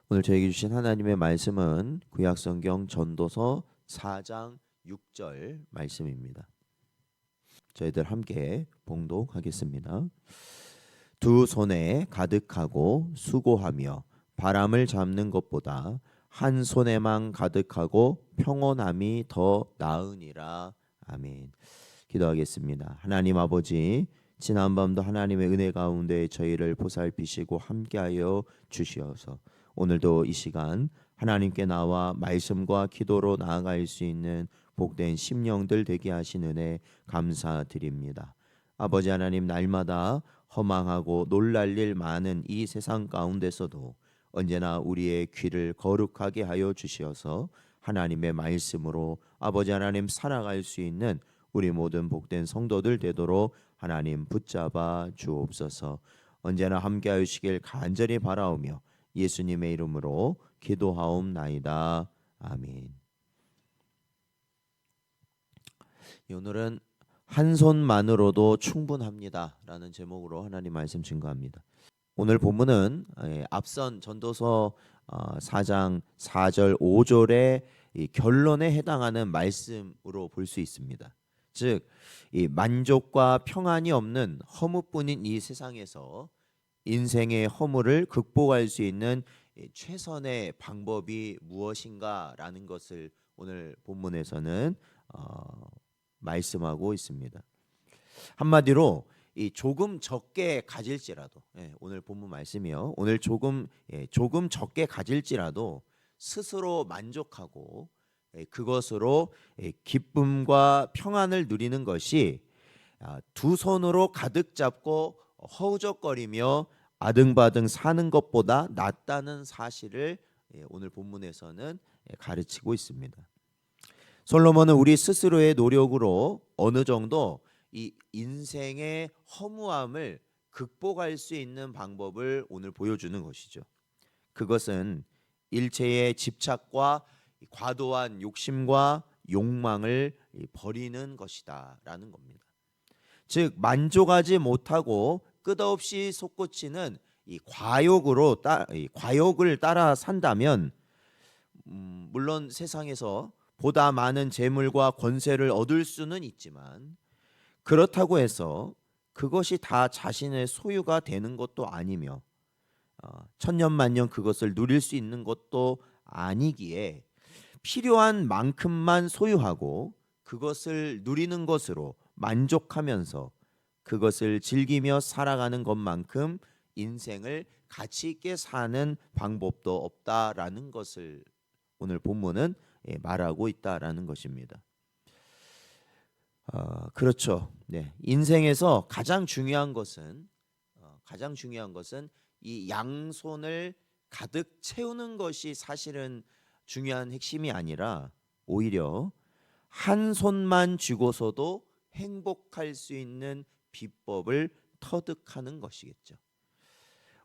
오늘 저에게 주신 하나님의 말씀은 구약성경 전도서 4장 6절 말씀입니다. 저희들 함께 봉독하겠습니다. 두 손에 가득하고 수고하며 바람을 잡는 것보다 한 손에만 가득하고 평온함이 더 나으니라. 아멘. 기도하겠습니다. 하나님 아버지, 지난밤도 하나님의 은혜 가운데 저희를 보살피시고 함께하여 주시어서 오늘도 이 시간 하나님께 나와 말씀과 기도로 나아갈 수 있는 복된 심령들 되게 하신 은혜 감사드립니다. 아버지 하나님, 날마다 허망하고 놀랄 일 많은 이 세상 가운데서도 언제나 우리의 귀를 거룩하게 하여 주시어서 하나님의 말씀으로 아버지 하나님 살아갈 수 있는 우리 모든 복된 성도들 되도록 하나님 붙잡아 주옵소서. 언제나 함께 하시길 간절히 바라오며 예수님의 이름으로 기도하옵나이다. 아멘. 오늘은 한 손만으로도 충분합니다 라는 제목으로 하나님 말씀 증거합니다. 오늘 본문은 앞선 전도서 4장 4절 5절의 결론에 해당하는 말씀으로 볼 수 있습니다. 즉, 이 만족과 평안이 없는 허무뿐인 이 세상에서 인생의 허물을 극복할 수 있는 최선의 방법이 무엇인가라는 것을 오늘 본문에서는 말씀하고 있습니다. 한마디로 이 조금 적게 가질지라도, 오늘 본문 말씀이요. 오늘 조금 적게 가질지라도 스스로 만족하고 그것으로 기쁨과 평안을 누리는 것이 두 손으로 가득 잡고 허우적거리며 아등바등 사는 것보다 낫다는 사실을 오늘 본문에서는 가르치고 있습니다. 솔로몬은 우리 스스로의 노력으로 어느 정도 이 인생의 허무함을 극복할 수 있는 방법을 오늘 보여주는 것이죠. 그것은 일체의 집착과 과도한 욕심과 욕망을 버리는 것이다라는 겁니다. 즉, 만족하지 못하고 끝없이 솟구치는 이 과욕을 따라 산다면 물론 세상에서 보다 많은 재물과 권세를 얻을 수는 있지만 그렇다고 해서 그것이 다 자신의 소유가 되는 것도 아니며 천년만년 그것을 누릴 수 있는 것도 아니기에 필요한 만큼만 소유하고 그것을 누리는 것으로 만족하면서 그것을 즐기며 살아가는 것만큼 인생을 가치 있게 사는 방법도 없다라는 것을 오늘 본문은 말하고 있다라는 것입니다. 그렇죠. 네. 인생에서 가장 중요한 것은 이 양손을 가득 채우는 것이 사실은 중요한 핵심이 아니라 오히려 한 손만 쥐고서도 행복할 수 있는 비법을 터득하는 것이겠죠.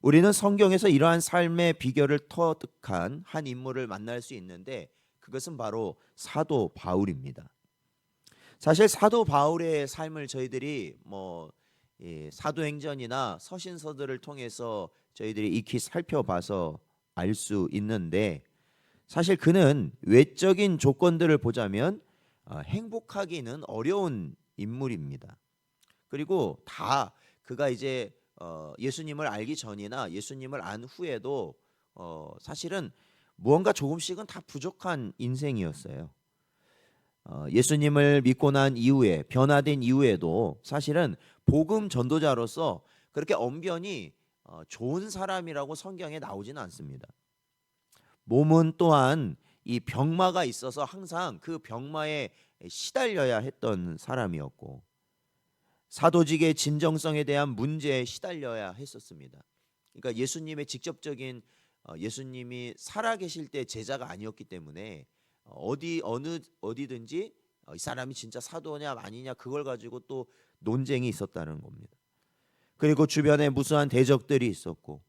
우리는 성경에서 이러한 삶의 비결을 터득한 한 인물을 만날 수 있는데 그것은 바로 사도 바울입니다. 사실 사도 바울의 삶을 저희들이 사도행전이나 서신서들을 통해서 저희들이 익히 살펴봐서 알 수 있는데 사실 그는 외적인 조건들을 보자면 행복하기는 어려운 인물입니다. 그리고 다 그가 이제 예수님을 알기 전이나 예수님을 안 후에도 사실은 무언가 조금씩은 다 부족한 인생이었어요. 예수님을 믿고 난 이후에 변화된 이후에도 사실은 복음 전도자로서 그렇게 언변이 좋은 사람이라고 성경에 나오지는 않습니다. 몸은 또한 이 병마가 있어서 항상 그 병마에 시달려야 했던 사람이었고 사도직의 진정성에 대한 문제에 시달려야 했었습니다. 그러니까 예수님의 직접적인 예수님이 살아계실 때 제자가 아니었기 때문에 어디든지 이 사람이 진짜 사도냐 아니냐 그걸 가지고 또 논쟁이 있었다는 겁니다. 그리고 주변에 무수한 대적들이 있었고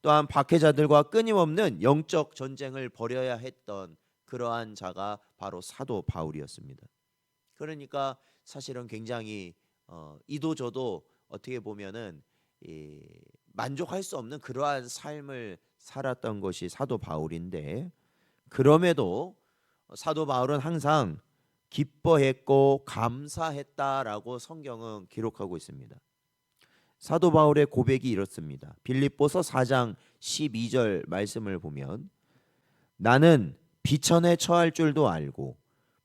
또한 박해자들과 끊임없는 영적 전쟁을 벌여야 했던 그러한 자가 바로 사도 바울이었습니다. 그러니까 사실은 굉장히 이도저도 어떻게 보면은 만족할 수 없는 그러한 삶을 살았던 것이 사도 바울인데, 그럼에도 사도 바울은 항상 기뻐했고 감사했다라고 성경은 기록하고 있습니다. 사도 바울의 고백이 이렇습니다. 빌립보서 4장 12절 말씀을 보면, 나는 비천에 처할 줄도 알고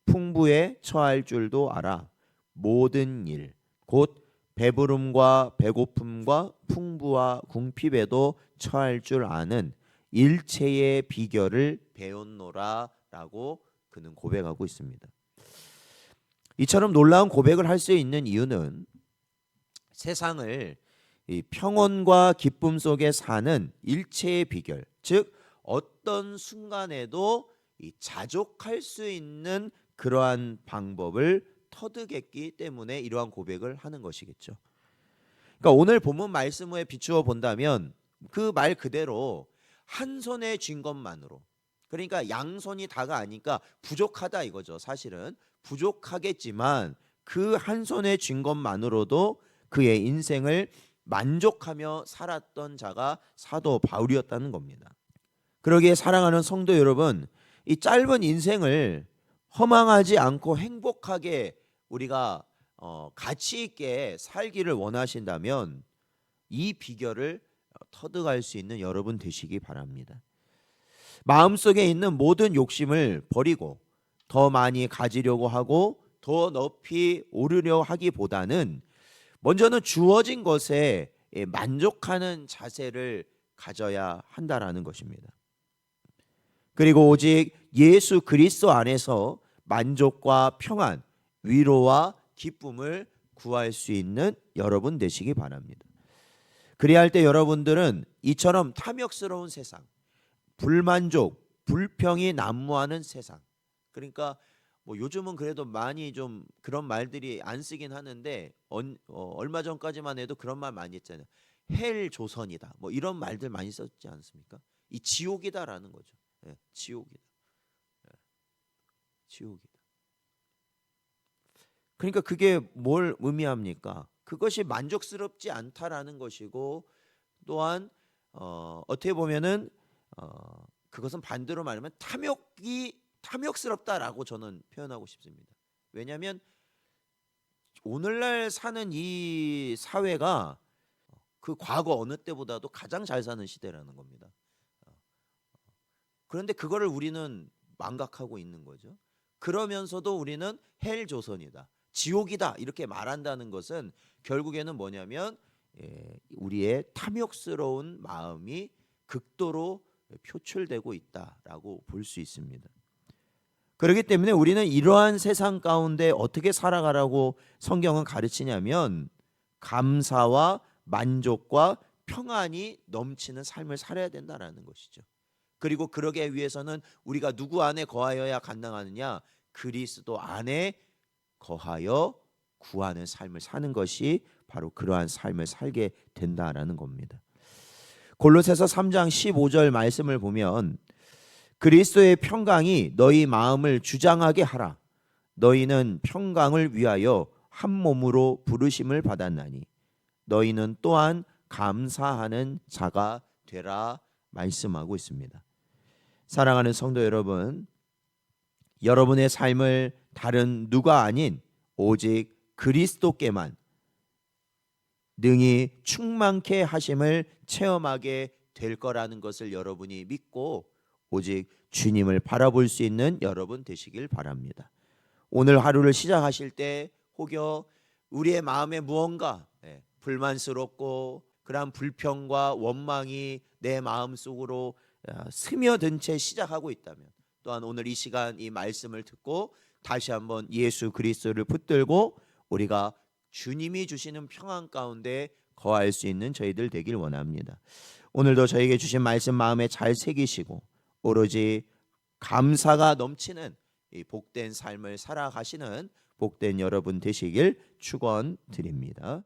풍부에 처할 줄도 알아. 모든 일 곧 배부름과 배고픔과 풍부와 궁핍에도 처할 줄 아는 일체의 비결을 배웠노라 라고 그는 고백하고 있습니다. 이처럼 놀라운 고백을 할 수 있는 이유는 세상을 이 평온과 기쁨 속에 사는 일체의 비결, 즉 어떤 순간에도 이 자족할 수 있는 그러한 방법을 터득했기 때문에 이러한 고백을 하는 것이겠죠. 그러니까 오늘 본문 말씀에 비추어 본다면 그 말 그대로 한 손에 쥔 것만으로, 그러니까 양손이 다가 아니까 부족하다 이거죠. 사실은 부족하겠지만 그 한 손에 쥔 것만으로도 그의 인생을 만족하며 살았던 자가 사도 바울이었다는 겁니다. 그러기에 사랑하는 성도 여러분, 이 짧은 인생을 허망하지 않고 행복하게 우리가 가치 있게 살기를 원하신다면 이 비결을 터득할 수 있는 여러분 되시기 바랍니다. 마음속에 있는 모든 욕심을 버리고 더 많이 가지려고 하고 더 높이 오르려 하기보다는 먼저는 주어진 것에 만족하는 자세를 가져야 한다라는 것입니다. 그리고 오직 예수 그리스도 안에서 만족과 평안, 위로와 기쁨을 구할 수 있는 여러분 되시기 바랍니다. 그래야 할 때 여러분들은 이처럼 탐욕스러운 세상, 불만족, 불평이 난무하는 세상, 그러니까 뭐 요즘은 그래도 많이 좀 그런 말들이 안 쓰긴 하는데 얼마 전까지만 해도 그런 말 많이 했잖아요. 헬 조선이다, 뭐 이런 말들 많이 썼지 않습니까? 이 지옥이다라는 거죠. 예, 지옥이다. 예, 지옥이다. 그러니까 그게 뭘 의미합니까? 그것이 만족스럽지 않다라는 것이고, 또한 어떻게 보면은 그것은 반대로 말하면 탐욕스럽다라고 저는 표현하고 싶습니다. 왜냐하면 오늘날 사는 이 사회가 그 과거 어느 때보다도 가장 잘 사는 시대라는 겁니다. 그런데 그거를 우리는 망각하고 있는 거죠. 그러면서도 우리는 헬 조선이다, 지옥이다 이렇게 말한다는 것은 결국에는 뭐냐면 우리의 탐욕스러운 마음이 극도로 표출되고 있다라고 볼 수 있습니다. 그렇기 때문에 우리는 이러한 세상 가운데 어떻게 살아가라고 성경은 가르치냐면 감사와 만족과 평안이 넘치는 삶을 살아야 된다라는 것이죠. 그리고 그러기 위해서는 우리가 누구 안에 거하여야 감당하느냐? 그리스도 안에 거하여 구하는 삶을 사는 것이 바로 그러한 삶을 살게 된다라는 겁니다. 골로새서 3장 15절 말씀을 보면, 그리스도의 평강이 너희 마음을 주장하게 하라. 너희는 평강을 위하여 한 몸으로 부르심을 받았나니 너희는 또한 감사하는 자가 되라 말씀하고 있습니다. 사랑하는 성도 여러분, 여러분의 삶을 다른 누가 아닌 오직 그리스도께만 능히 충만케 하심을 체험하게 될 거라는 것을 여러분이 믿고 오직 주님을 바라볼 수 있는 여러분 되시길 바랍니다. 오늘 하루를 시작하실 때 혹여 우리의 마음에 무언가 불만스럽고 그러한 불평과 원망이 내 마음속으로 스며든 채 시작하고 있다면, 또한 오늘 이 시간 이 말씀을 듣고 다시 한번 예수 그리스도를 붙들고 우리가 주님이 주시는 평안 가운데 거할 수 있는 저희들 되길 원합니다. 오늘도 저에게 주신 말씀 마음에 잘 새기시고 오로지 감사가 넘치는 이 복된 삶을 살아가시는 복된 여러분 되시길 축원드립니다.